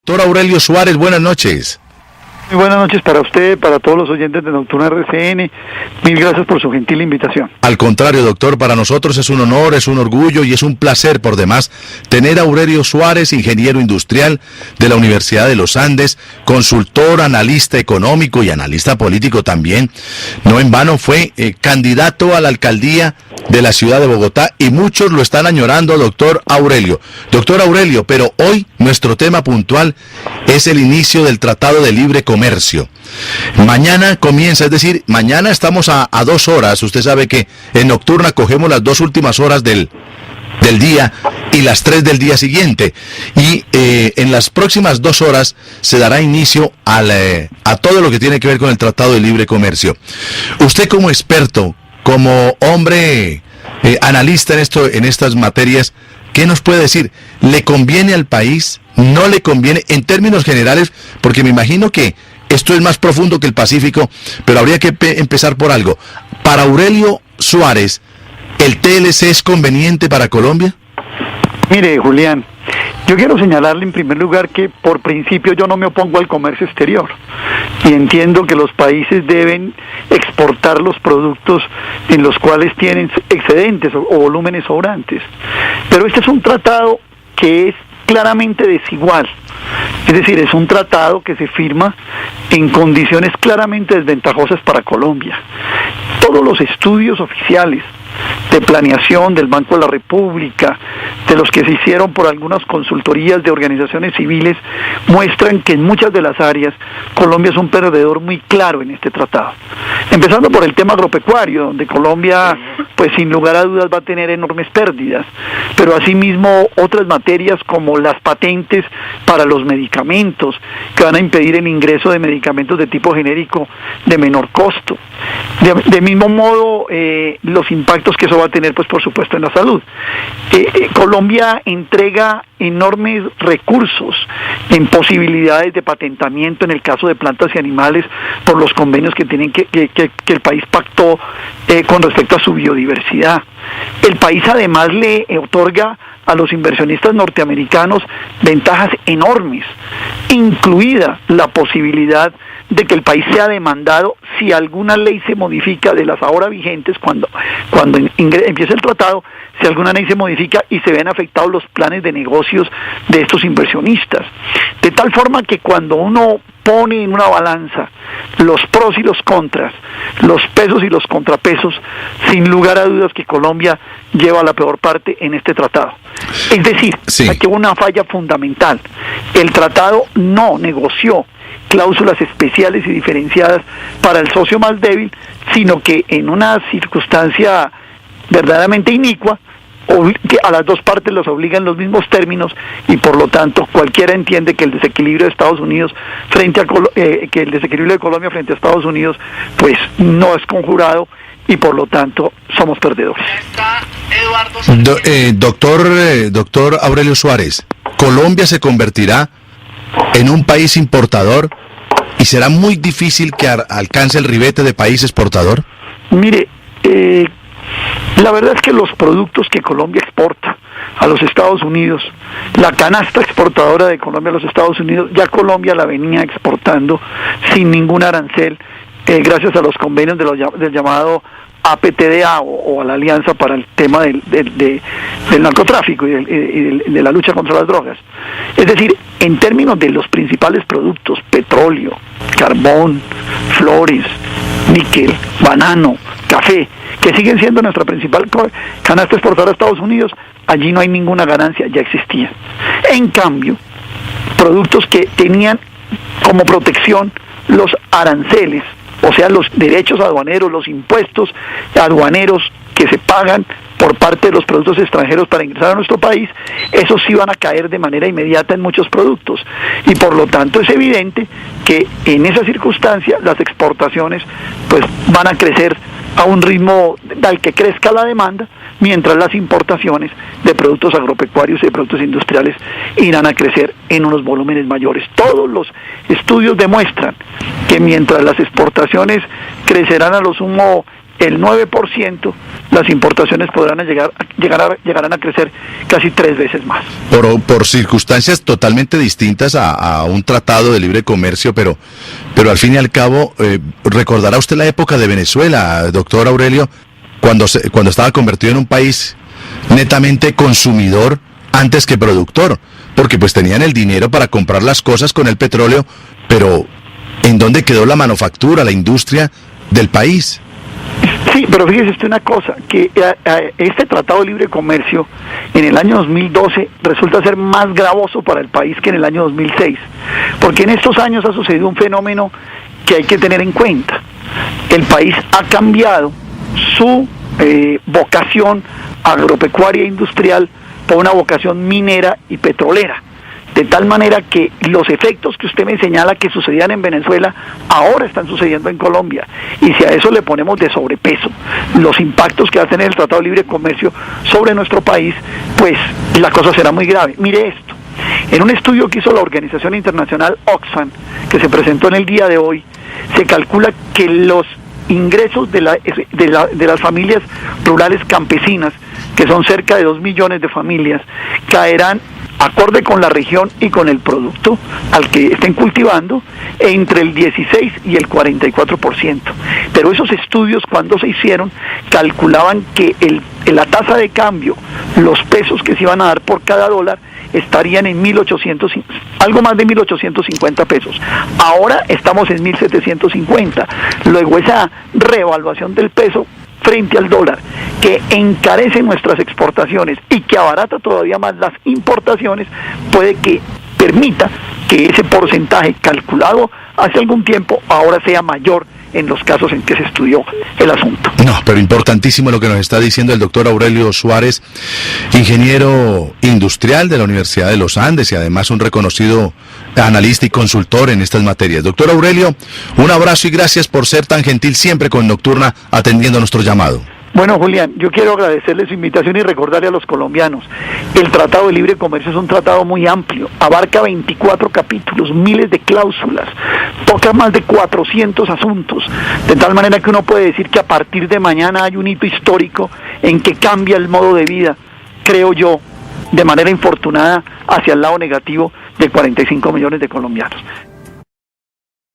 Doctor Aurelio Suárez, buenas noches. Muy buenas noches para usted, para todos los oyentes de Nocturna RCN. Mil gracias por su gentil invitación. Al contrario, doctor, para nosotros es un honor, es un orgullo y es un placer por demás tener a Aurelio Suárez, ingeniero industrial de la Universidad de los Andes, consultor, analista económico y analista político también. No en vano fue candidato a la alcaldía de la ciudad de Bogotá y muchos lo están añorando, doctor Aurelio. Doctor Aurelio, pero hoy nuestro tema puntual es el inicio del Tratado de Libre Comercio. Mañana comienza, es decir, mañana estamos a 2 horas. Usted sabe que en Nocturna cogemos las 2 últimas horas del día y las 3 del día siguiente. Y en las próximas 2 horas se dará inicio a todo lo que tiene que ver con el Tratado de Libre Comercio. Usted como experto, como hombre analista en estas materias, ¿qué nos puede decir? ¿Le conviene al país? ¿No le conviene? En términos generales, porque me imagino que esto es más profundo que el Pacífico, pero habría que empezar por algo. Para Aurelio Suárez, ¿el TLC es conveniente para Colombia? Mire, Julián, yo quiero señalarle en primer lugar que por principio yo no me opongo al comercio exterior y entiendo que los países deben exportar los productos en los cuales tienen excedentes o volúmenes sobrantes. Pero este es un tratado que es claramente desigual, es decir, es un tratado que se firma en condiciones claramente desventajosas para Colombia. Todos los estudios oficiales de planeación del Banco de la República, de los que se hicieron por algunas consultorías de organizaciones civiles, muestran que en muchas de las áreas Colombia es un perdedor muy claro en este tratado. Empezando por el tema agropecuario, donde Colombia, pues sin lugar a dudas, va a tener enormes pérdidas, pero asimismo otras materias como las patentes para los medicamentos, que van a impedir el ingreso de medicamentos de tipo genérico de menor costo. De mismo modo, los impactos que eso va a tener, pues por supuesto, en la salud. Colombia entrega enormes recursos en posibilidades de patentamiento en el caso de plantas y animales por los convenios que tienen que el país pactó con respecto a su biodiversidad. El país además le otorga a los inversionistas norteamericanos ventajas enormes, incluida la posibilidad de que el país sea demandado si alguna ley se modifica de las ahora vigentes cuando empiece el tratado, si alguna ley se modifica y se ven afectados los planes de negocios de estos inversionistas. De tal forma que cuando uno pone en una balanza los pros y los contras, los pesos y los contrapesos, sin lugar a dudas que Colombia lleva la peor parte en este tratado. Es decir, sí, aquí hubo una falla fundamental. El tratado no negoció cláusulas especiales y diferenciadas para el socio más débil, sino que en una circunstancia verdaderamente inicua, que a las dos partes los obligan los mismos términos y por lo tanto cualquiera entiende que el desequilibrio de Estados Unidos que el desequilibrio de Colombia frente a Estados Unidos pues no es conjurado y por lo tanto somos perdedores. Doctor Aurelio Suárez, ¿Colombia se convertirá en un país importador y será muy difícil que alcance el ribete de país exportador? Mire, la verdad es que los productos que Colombia exporta a los Estados Unidos, la canasta exportadora de Colombia a los Estados Unidos, ya Colombia la venía exportando sin ningún arancel, gracias a los convenios del llamado APTDA o a la Alianza para el tema del narcotráfico y de la lucha contra las drogas. Es decir, en términos de los principales productos, petróleo, carbón, flores, níquel, banano, café, que siguen siendo nuestra principal canasta exportadora a Estados Unidos, allí no hay ninguna ganancia, ya existía. En cambio, productos que tenían como protección los aranceles, o sea, los derechos aduaneros, los impuestos aduaneros que se pagan por parte de los productos extranjeros para ingresar a nuestro país, esos sí van a caer de manera inmediata en muchos productos. Y por lo tanto es evidente que en esa circunstancia las exportaciones pues van a crecer a un ritmo al que crezca la demanda, mientras las importaciones de productos agropecuarios y de productos industriales irán a crecer en unos volúmenes mayores. Todos los estudios demuestran que mientras las exportaciones crecerán a lo sumo el 9%, las importaciones llegarán a crecer casi 3 veces más. Por circunstancias totalmente distintas a un tratado de libre comercio, pero al fin y al cabo, recordará usted la época de Venezuela, doctor Aurelio, cuando estaba convertido en un país netamente consumidor antes que productor, porque pues tenían el dinero para comprar las cosas con el petróleo, pero ¿en dónde quedó la manufactura, la industria del país? Sí, pero fíjese usted una cosa, que este Tratado de Libre Comercio en el año 2012 resulta ser más gravoso para el país que en el año 2006, porque en estos años ha sucedido un fenómeno que hay que tener en cuenta. El país ha cambiado su vocación agropecuaria e industrial por una vocación minera y petrolera, de tal manera que los efectos que usted me señala que sucedían en Venezuela ahora están sucediendo en Colombia, y si a eso le ponemos de sobrepeso los impactos que va a tener el Tratado de Libre Comercio sobre nuestro país, pues la cosa será muy grave. Mire esto, en un estudio que hizo la organización internacional Oxfam, que se presentó en el día de hoy, se calcula que los ingresos de las familias rurales campesinas, que son cerca de 2 millones de familias, caerán, acorde con la región y con el producto al que estén cultivando, entre el 16 y el 44%. Pero esos estudios, cuando se hicieron, calculaban que la tasa de cambio, los pesos que se iban a dar por cada dólar, estarían en 1.800, algo más de 1.850 pesos. Ahora estamos en 1.750. Luego esa reevaluación del peso frente al dólar, que encarece nuestras exportaciones y que abarata todavía más las importaciones, puede que permita que ese porcentaje calculado hace algún tiempo ahora sea mayor en los casos en que se estudió el asunto. No, pero importantísimo lo que nos está diciendo el doctor Aurelio Suárez, ingeniero industrial de la Universidad de los Andes y además un reconocido analista y consultor en estas materias. Doctor Aurelio, un abrazo y gracias por ser tan gentil siempre con Nocturna atendiendo nuestro llamado. Bueno, Julián, yo quiero agradecerle su invitación y recordarle a los colombianos, el Tratado de Libre Comercio es un tratado muy amplio, abarca 24 capítulos, miles de cláusulas, toca más de 400 asuntos, de tal manera que uno puede decir que a partir de mañana hay un hito histórico en que cambia el modo de vida, creo yo, de manera infortunada hacia el lado negativo de 45 millones de colombianos.